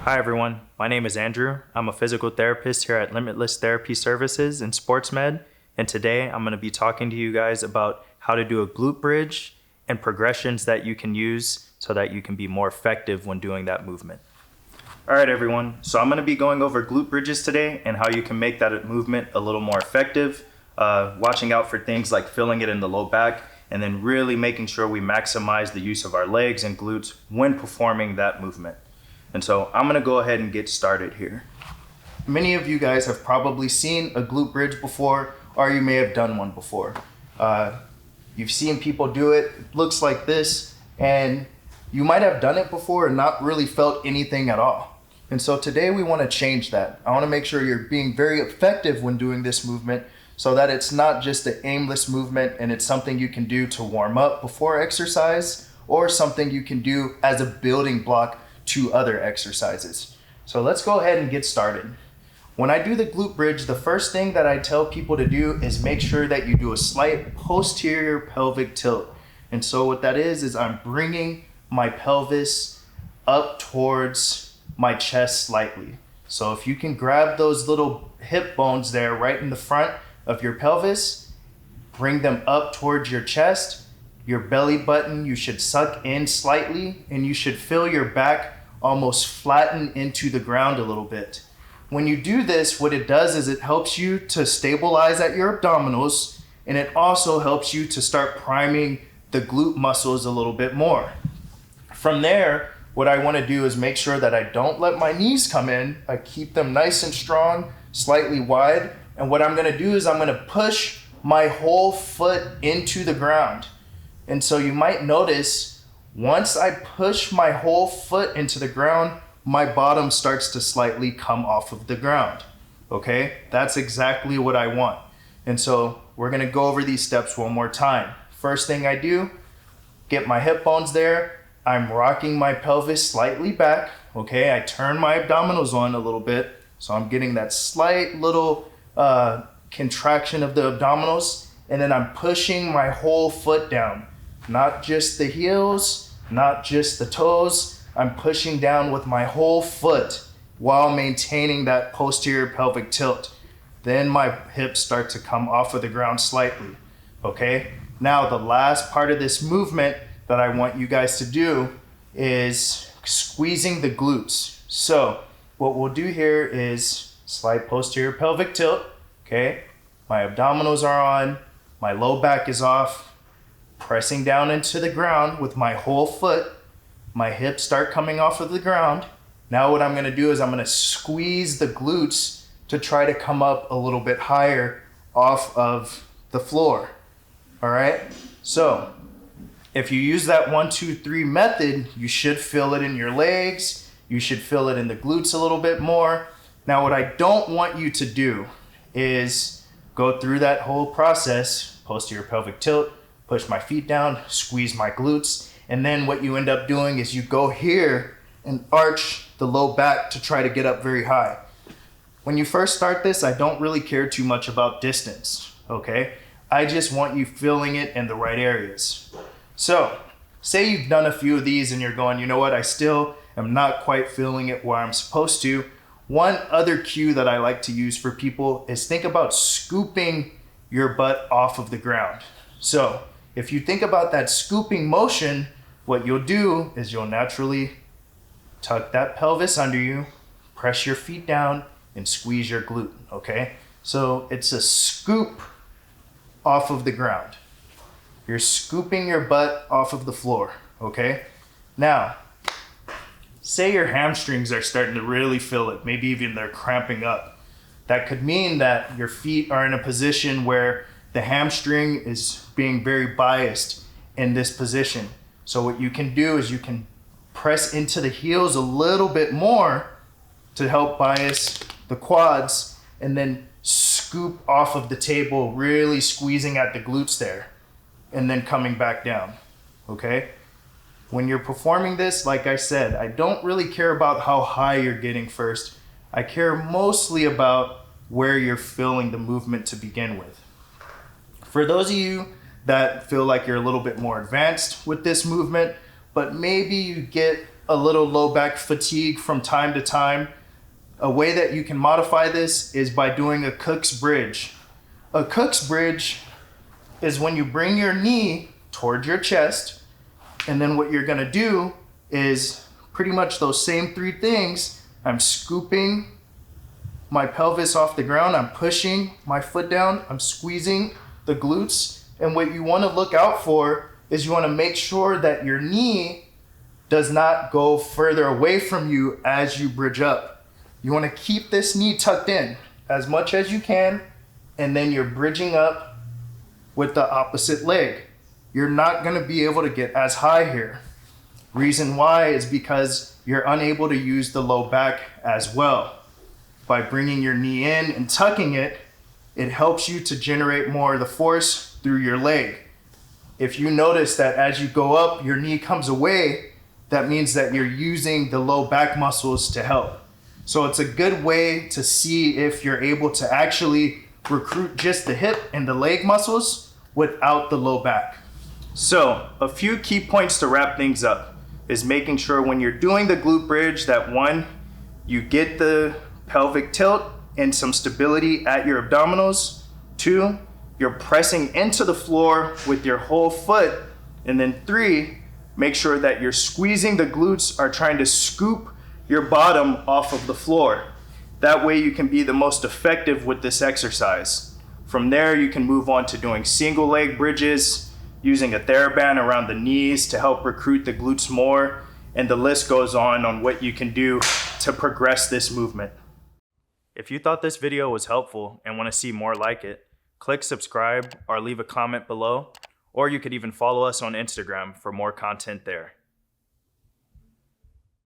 Hi everyone, my name is Andrew. I'm a physical therapist here at Limitless Therapy Services in Sports Med, and today I'm going to be talking to you guys about how to do a glute bridge and progressions that you can use so that you can be more effective when doing that movement. All right everyone, so I'm going to be going over glute bridges today and how you can make that movement a little more effective, watching out for things like filling it in the low back, and then really making sure we maximize the use of our legs and glutes when performing that movement. And so I'm gonna go ahead and get started here. Many of you guys have probably seen a glute bridge before, or you may have done one before. You've seen people do it. It looks like this, and you might have done it before and not really felt anything at all. And so today we wanna change that. I wanna make sure you're being very effective when doing this movement so that it's not just an aimless movement and it's something you can do to warm up before exercise or something you can do as a building block to other exercises. So let's go ahead and get started. When I do the glute bridge, the first thing that I tell people to do is make sure that you do a slight posterior pelvic tilt. And so what that is I'm bringing my pelvis up towards my chest slightly. So if you can grab those little hip bones there right in the front of your pelvis, bring them up towards your chest. Your belly button, you should suck in slightly, and you should feel your back almost flatten into the ground a little bit. When you do this, what it does is it helps you to stabilize at your abdominals, and it also helps you to start priming the glute muscles a little bit more. From there, what I want to do is make sure that I don't let my knees come in. I keep them nice and strong, slightly wide, and what I'm going to do is I'm going to push my whole foot into the ground. And so you might notice once I push my whole foot into the ground, my bottom starts to slightly come off of the ground. Okay, that's exactly what I want. And so we're gonna go over these steps one more time. First thing I do, get my hip bones there. I'm rocking my pelvis slightly back. Okay, I turn my abdominals on a little bit. So I'm getting that slight little contraction of the abdominals. And then I'm pushing my whole foot down. Not just the heels, not just the toes. I'm pushing down with my whole foot while maintaining that posterior pelvic tilt. Then my hips start to come off of the ground slightly, okay? Now the last part of this movement that I want you guys to do is squeezing the glutes. So what we'll do here is slight posterior pelvic tilt, okay? My abdominals are on, my low back is off, pressing down into the ground with my whole foot. My hips start coming off of the ground. Now what I'm gonna do is I'm gonna squeeze the glutes to try to come up a little bit higher off of the floor. All right, so if you use that 1, 2, 3 method, you should feel it in your legs. You should feel it in the glutes a little bit more. Now what I don't want you to do is go through that whole process, posterior pelvic tilt, push my feet down, squeeze my glutes, and then what you end up doing is you go here and arch the low back to try to get up very high. When you first start this, I don't really care too much about distance, okay? I just want you feeling it in the right areas. So, say you've done a few of these and you're going, you know what, I still am not quite feeling it where I'm supposed to. One other cue that I like to use for people is think about scooping your butt off of the ground. So, if you think about that scooping motion, what you'll do is you'll naturally tuck that pelvis under you, press your feet down, and squeeze your glute, okay? So it's a scoop off of the ground. You're scooping your butt off of the floor, okay? Now, say your hamstrings are starting to really feel it, maybe even they're cramping up. That could mean that your feet are in a position where the hamstring is being very biased in this position. So what you can do is you can press into the heels a little bit more to help bias the quads and then scoop off of the table, really squeezing at the glutes there and then coming back down, okay? When you're performing this, like I said, I don't really care about how high you're getting first. I care mostly about where you're feeling the movement to begin with. For those of you that feel like you're a little bit more advanced with this movement, but maybe you get a little low back fatigue from time to time, a way that you can modify this is by doing a Cook's bridge. A Cook's bridge is when you bring your knee towards your chest, and then what you're gonna do is pretty much those same three things. I'm scooping my pelvis off the ground, I'm pushing my foot down, I'm squeezing the glutes, and what you wanna look out for is you wanna make sure that your knee does not go further away from you as you bridge up. You wanna keep this knee tucked in as much as you can, and then you're bridging up with the opposite leg. You're not gonna be able to get as high here. Reason why is because you're unable to use the low back as well. By bringing your knee in and tucking it, it helps you to generate more of the force through your leg. If you notice that as you go up, your knee comes away, that means that you're using the low back muscles to help. So it's a good way to see if you're able to actually recruit just the hip and the leg muscles without the low back. So a few key points to wrap things up is making sure when you're doing the glute bridge that one, you get the pelvic tilt and some stability at your abdominals. Two, you're pressing into the floor with your whole foot. And then three, make sure that you're squeezing the glutes are trying to scoop your bottom off of the floor. That way you can be the most effective with this exercise. From there, you can move on to doing single leg bridges, using a TheraBand around the knees to help recruit the glutes more, and the list goes on what you can do to progress this movement. If you thought this video was helpful and want to see more like it, click subscribe or leave a comment below, or you could even follow us on Instagram for more content there.